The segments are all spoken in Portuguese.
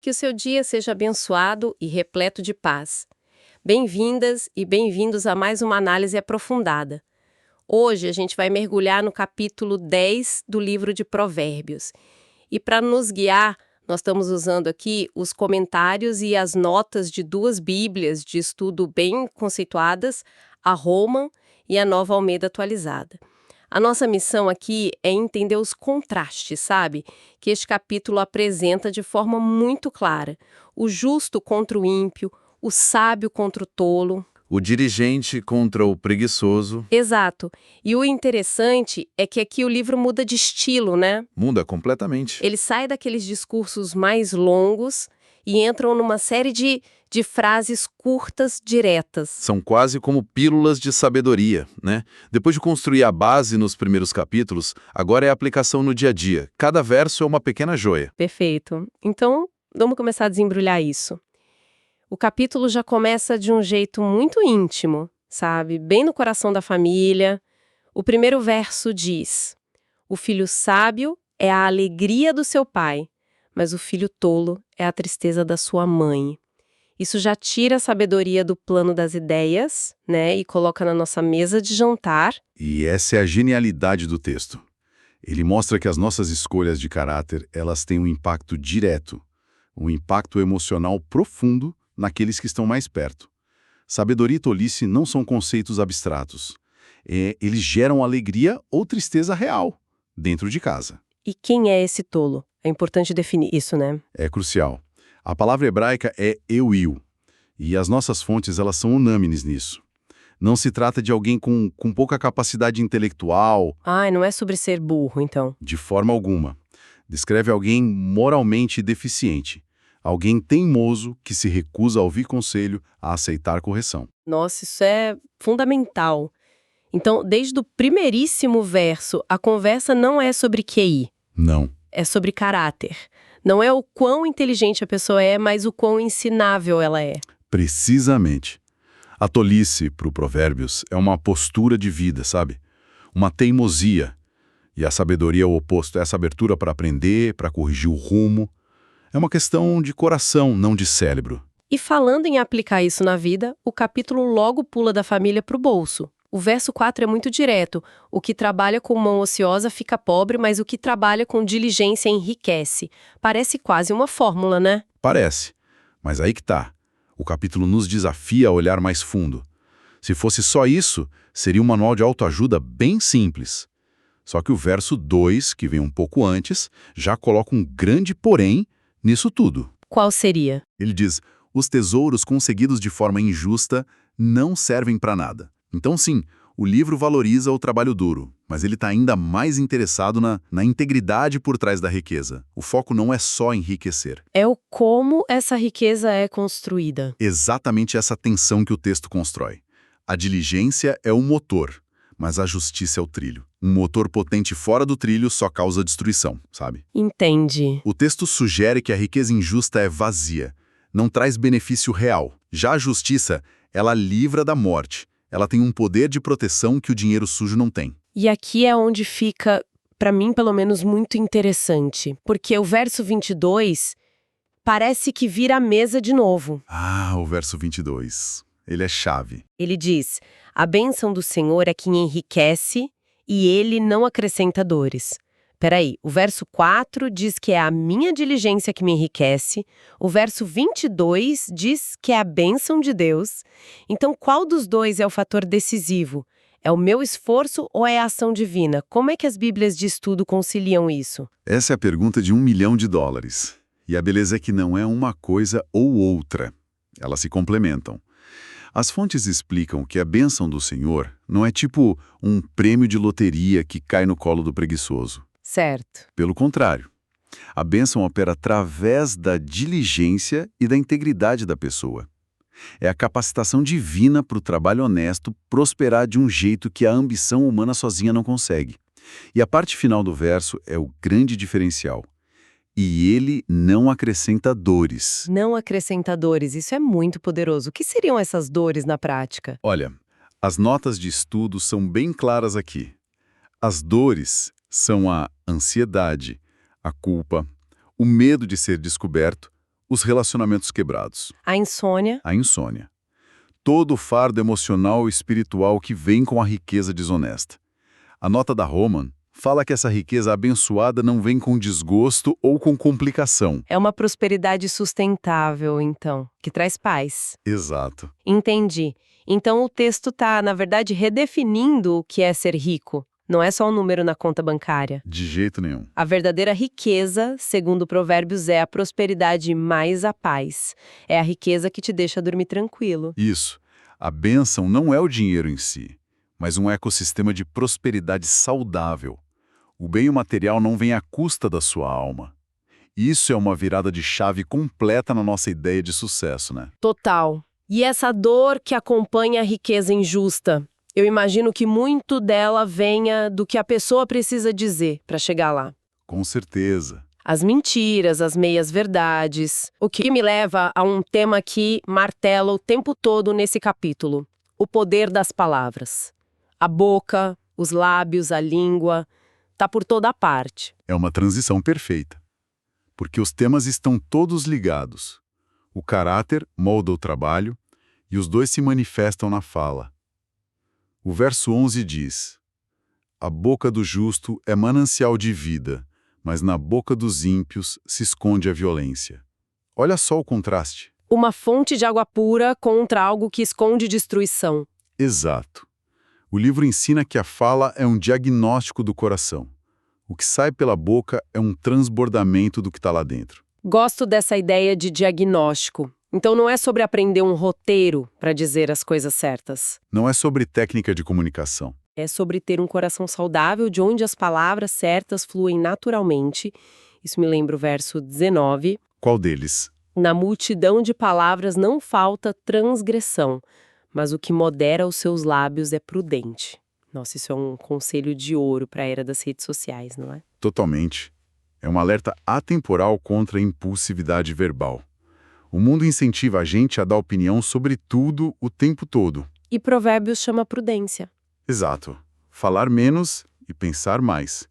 Que o seu dia seja abençoado e repleto de paz. Bem-vindas e bem-vindos a mais uma análise aprofundada. Hoje a gente vai mergulhar no capítulo 10 do livro de Provérbios. E para nos guiar, nós estamos usando aqui os comentários e as notas de duas Bíblias de estudo bem conceituadas, a Holman e a Nova Almeida Atualizada. A nossa missão aqui é entender os contrastes, sabe? Que este capítulo apresenta de forma muito clara. O justo contra o ímpio, o sábio contra o tolo. O dirigente contra o preguiçoso. Exato. E o interessante é que aqui o livro muda de estilo, né? Muda completamente. Ele sai daqueles discursos mais longos e entram numa série de frases curtas, diretas. São quase como pílulas de sabedoria, né? Depois de construir a base nos primeiros capítulos, agora é a aplicação no dia a dia. Cada verso é uma pequena joia. Perfeito. Então, vamos começar a desembrulhar isso. O capítulo já começa de um jeito muito íntimo, sabe? Bem no coração da família. O primeiro verso diz: "O filho sábio é a alegria do seu pai, mas o filho tolo é a tristeza da sua mãe." Isso já tira a sabedoria do plano das ideias, né? E coloca na nossa mesa de jantar. E essa é a genialidade do texto. Ele mostra que as nossas escolhas de caráter, elas têm um impacto direto, um impacto emocional profundo naqueles que estão mais perto. Sabedoria e tolice não são conceitos abstratos. Eles geram alegria ou tristeza real dentro de casa. E quem é esse tolo? É importante definir isso, né? É crucial. A palavra hebraica é euil, e as nossas fontes elas são unânimes nisso. Não se trata de alguém com pouca capacidade intelectual. Não é sobre ser burro, então. De forma alguma. Descreve alguém moralmente deficiente, alguém teimoso que se recusa a ouvir conselho, a aceitar correção. Nossa, isso é fundamental. Então, desde o primeiríssimo verso, a conversa não é sobre QI. Não. É sobre caráter. Não é o quão inteligente a pessoa é, mas o quão ensinável ela é. Precisamente. A tolice, para o Provérbios, é uma postura de vida, sabe? Uma teimosia. E a sabedoria é o oposto, é essa abertura para aprender, para corrigir o rumo. É uma questão de coração, não de cérebro. E falando em aplicar isso na vida, o capítulo logo pula da família para o bolso. O verso 4 é muito direto. O que trabalha com mão ociosa fica pobre, mas o que trabalha com diligência enriquece. Parece quase uma fórmula, né? Parece. Mas aí que tá. O capítulo nos desafia a olhar mais fundo. Se fosse só isso, seria um manual de autoajuda bem simples. Só que o verso 2, que vem um pouco antes, já coloca um grande porém nisso tudo. Qual seria? Ele diz: os tesouros conseguidos de forma injusta não servem para nada. Então sim, o livro valoriza o trabalho duro, mas ele está ainda mais interessado na integridade por trás da riqueza. O foco não é só enriquecer. É o como essa riqueza é construída. Exatamente essa tensão que o texto constrói. A diligência é o motor, mas a justiça é o trilho. Um motor potente fora do trilho só causa destruição, sabe? Entendi. O texto sugere que a riqueza injusta é vazia, não traz benefício real. Já a justiça, ela livra da morte. Ela tem um poder de proteção que o dinheiro sujo não tem. E aqui é onde fica, para mim pelo menos, muito interessante. Porque o verso 22 parece que vira a mesa de novo. O verso 22. Ele é chave. Ele diz: "A bênção do Senhor é quem enriquece e ele não acrescenta dores." Peraí, o verso 4 diz que é a minha diligência que me enriquece, o verso 22 diz que é a bênção de Deus. Então, qual dos dois é o fator decisivo? É o meu esforço ou é a ação divina? Como é que as Bíblias de estudo conciliam isso? Essa é a pergunta de $1 milhão. E a beleza é que não é uma coisa ou outra. Elas se complementam. As fontes explicam que a bênção do Senhor não é tipo um prêmio de loteria que cai no colo do preguiçoso. Certo. Pelo contrário, a bênção opera através da diligência e da integridade da pessoa. É a capacitação divina para o trabalho honesto prosperar de um jeito que a ambição humana sozinha não consegue. E a parte final do verso é o grande diferencial. E ele não acrescenta dores. Não acrescenta dores, isso é muito poderoso. O que seriam essas dores na prática? Olha, as notas de estudo são bem claras aqui. As dores são a ansiedade, a culpa, o medo de ser descoberto, Os relacionamentos quebrados, A insônia. a insônia. Todo o fardo emocional e espiritual que vem com a riqueza desonesta. A nota da Roman fala que essa riqueza abençoada não vem com desgosto ou com complicação. É uma prosperidade sustentável, então, que traz paz. Exato. Entendi. Então o texto está, na verdade, redefinindo o que é ser rico. Não é só um número na conta bancária. De jeito nenhum. A verdadeira riqueza, segundo Provérbios, é a prosperidade mais a paz. É a riqueza que te deixa dormir tranquilo. Isso. A bênção não é o dinheiro em si, mas um ecossistema de prosperidade saudável. O bem material não vem à custa da sua alma. Isso é uma virada de chave completa na nossa ideia de sucesso, né? Total. E essa dor que acompanha a riqueza injusta, eu imagino que muito dela venha do que a pessoa precisa dizer para chegar lá. Com certeza. As mentiras, as meias-verdades. O que me leva a um tema que martela o tempo todo nesse capítulo: o poder das palavras. A boca, os lábios, a língua, tá por toda parte. É uma transição perfeita. Porque os temas estão todos ligados. O caráter molda o trabalho e os dois se manifestam na fala. O verso 11 diz: A boca do justo é manancial de vida, mas na boca dos ímpios se esconde a violência. Olha só o contraste. Uma fonte de água pura contra algo que esconde destruição. Exato. O livro ensina que a fala é um diagnóstico do coração. O que sai pela boca é um transbordamento do que está lá dentro. Gosto dessa ideia de diagnóstico. Então não é sobre aprender um roteiro para dizer as coisas certas. Não é sobre técnica de comunicação. É sobre ter um coração saudável de onde as palavras certas fluem naturalmente. Isso me lembra o verso 19. Qual deles? Na multidão de palavras não falta transgressão, mas o que modera os seus lábios é prudente. Nossa, isso é um conselho de ouro para a era das redes sociais, não é? Totalmente. É um alerta atemporal contra a impulsividade verbal. O mundo incentiva a gente a dar opinião sobre tudo o tempo todo. E Provérbios chama prudência. Exato. Falar menos e pensar mais.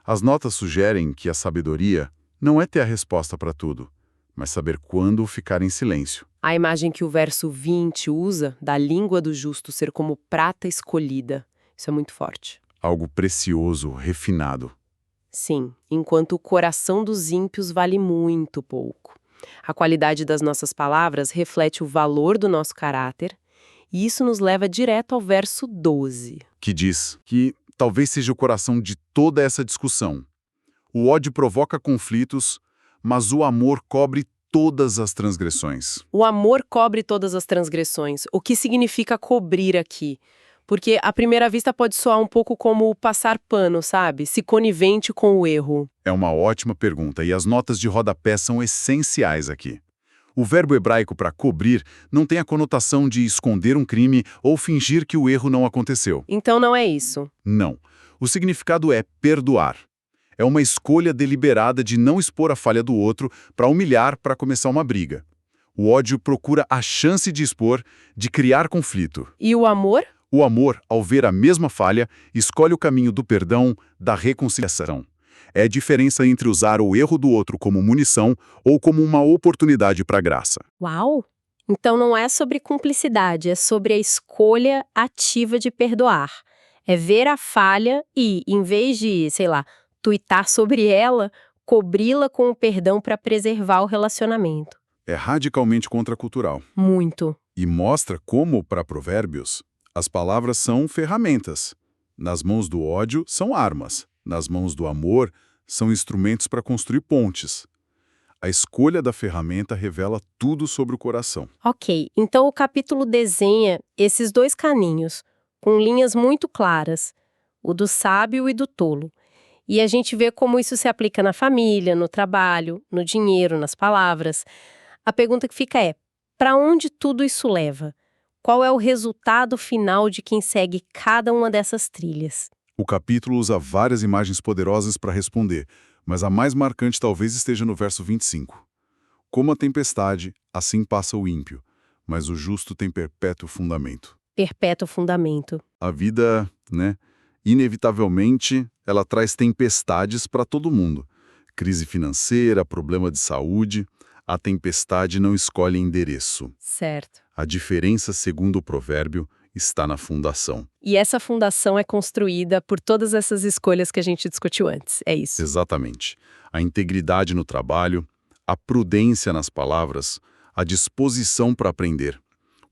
As notas sugerem que a sabedoria não é ter a resposta para tudo, mas saber quando ficar em silêncio. A imagem que o verso 20 usa da língua do justo ser como prata escolhida, isso é muito forte. Algo precioso, refinado. Sim, enquanto o coração dos ímpios vale muito pouco. A qualidade das nossas palavras reflete o valor do nosso caráter, e isso nos leva direto ao verso 12. Que diz que talvez seja o coração de toda essa discussão. O ódio provoca conflitos, mas o amor cobre todas as transgressões. O amor cobre todas as transgressões. O que significa cobrir aqui? Porque à primeira vista pode soar um pouco como passar pano, sabe? Se conivente com o erro. É uma ótima pergunta e as notas de rodapé são essenciais aqui. O verbo hebraico para cobrir não tem a conotação de esconder um crime ou fingir que o erro não aconteceu. Então não é isso. Não. O significado é perdoar. É uma escolha deliberada de não expor a falha do outro para humilhar para começar uma briga. O ódio procura a chance de expor, de criar conflito. E o amor? O amor, ao ver a mesma falha, escolhe o caminho do perdão, da reconciliação. É a diferença entre usar o erro do outro como munição ou como uma oportunidade para a graça. Uau! Então não é sobre cumplicidade, é sobre a escolha ativa de perdoar. É ver a falha e, em vez de, tuitar sobre ela, cobri-la com o perdão para preservar o relacionamento. É radicalmente contracultural. Muito. E mostra como, para Provérbios, as palavras são ferramentas. Nas mãos do ódio, são armas. Nas mãos do amor, são instrumentos para construir pontes. A escolha da ferramenta revela tudo sobre o coração. Ok, então o capítulo desenha esses dois caminhos, com linhas muito claras, o do sábio e do tolo. E a gente vê como isso se aplica na família, no trabalho, no dinheiro, nas palavras. A pergunta que fica é, para onde tudo isso leva? Qual é o resultado final de quem segue cada uma dessas trilhas? O capítulo usa várias imagens poderosas para responder, mas a mais marcante talvez esteja no verso 25. Como a tempestade, assim passa o ímpio, mas o justo tem perpétuo fundamento. Perpétuo fundamento. A vida, inevitavelmente, ela traz tempestades para todo mundo. Crise financeira, problema de saúde. A tempestade não escolhe endereço. Certo. A diferença, segundo o provérbio, está na fundação. E essa fundação é construída por todas essas escolhas que a gente discutiu antes, é isso? Exatamente. A integridade no trabalho, a prudência nas palavras, a disposição para aprender.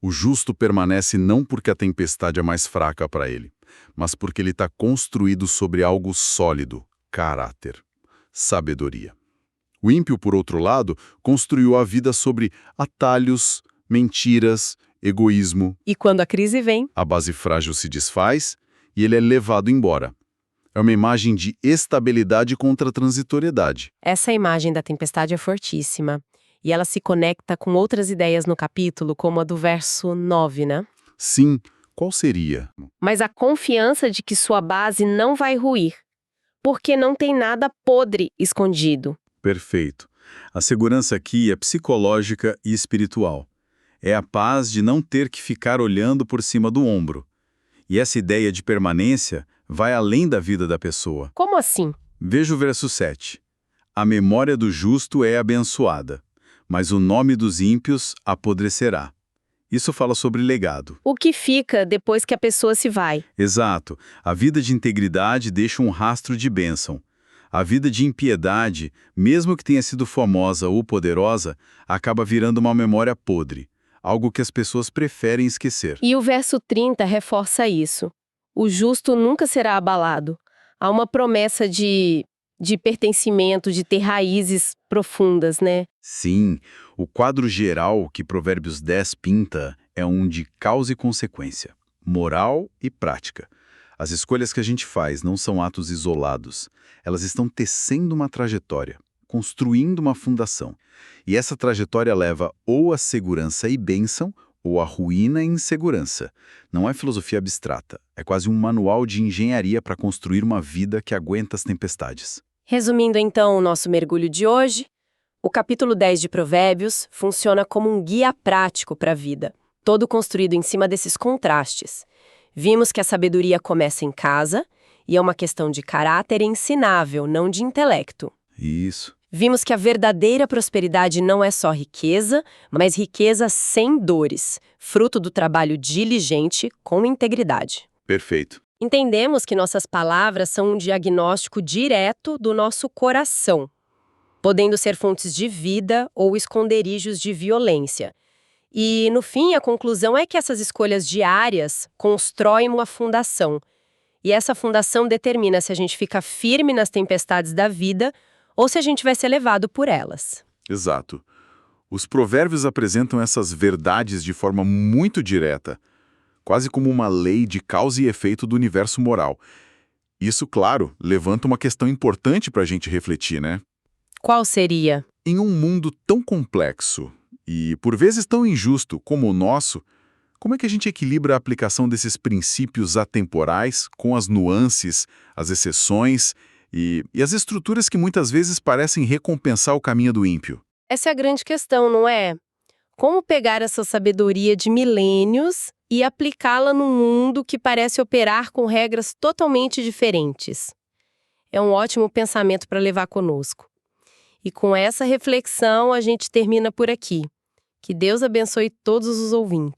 O justo permanece não porque a tempestade é mais fraca para ele, mas porque ele está construído sobre algo sólido, caráter, sabedoria. O ímpio, por outro lado, construiu a vida sobre atalhos, mentiras, egoísmo. E quando a crise vem, A base frágil se desfaz e ele é levado embora. É uma imagem de estabilidade contra transitoriedade. essa imagem da tempestade é fortíssima. E ela se conecta com outras ideias no capítulo, como a do verso 9, né? Sim, qual seria? Mas a confiança de que sua base não vai ruir, porque não tem nada podre escondido. Perfeito. A segurança aqui é psicológica e espiritual. É a paz de não ter que ficar olhando por cima do ombro. E essa ideia de permanência vai além da vida da pessoa. Como assim? Veja o verso 7. A memória do justo é abençoada, mas o nome dos ímpios apodrecerá. Isso fala sobre legado. O que fica depois que a pessoa se vai? Exato. A vida de integridade deixa um rastro de bênção. A vida de impiedade, mesmo que tenha sido famosa ou poderosa, acaba virando uma memória podre, algo que as pessoas preferem esquecer. E o verso 30 reforça isso. O justo nunca será abalado. Há uma promessa de pertencimento, de ter raízes profundas, né? Sim, o quadro geral que Provérbios 10 pinta é um de causa e consequência, moral e prática. As escolhas que a gente faz não são atos isolados. Elas estão tecendo uma trajetória, construindo uma fundação. E essa trajetória leva ou a segurança e bênção, ou a ruína e insegurança. Não é filosofia abstrata, é quase um manual de engenharia para construir uma vida que aguenta as tempestades. Resumindo então o nosso mergulho de hoje, o capítulo 10 de Provérbios funciona como um guia prático para a vida, todo construído em cima desses contrastes. Vimos que a sabedoria começa em casa e é uma questão de caráter ensinável, não de intelecto. Isso. Vimos que a verdadeira prosperidade não é só riqueza, mas riqueza sem dores, fruto do trabalho diligente com integridade. Perfeito. Entendemos que nossas palavras são um diagnóstico direto do nosso coração, podendo ser fontes de vida ou esconderijos de violência. E, no fim, a conclusão é que essas escolhas diárias constroem uma fundação. E essa fundação determina se a gente fica firme nas tempestades da vida ou se a gente vai ser levado por elas. Exato. Os provérbios apresentam essas verdades de forma muito direta, quase como uma lei de causa e efeito do universo moral. Isso, claro, levanta uma questão importante para a gente refletir, né? Qual seria? Em um mundo tão complexo e, por vezes, tão injusto como o nosso, como é que a gente equilibra a aplicação desses princípios atemporais com as nuances, as exceções e as estruturas que muitas vezes parecem recompensar o caminho do ímpio? Essa é a grande questão, não é? Como pegar essa sabedoria de milênios e aplicá-la num mundo que parece operar com regras totalmente diferentes? É um ótimo pensamento para levar conosco. E com essa reflexão a gente termina por aqui. Que Deus abençoe todos os ouvintes.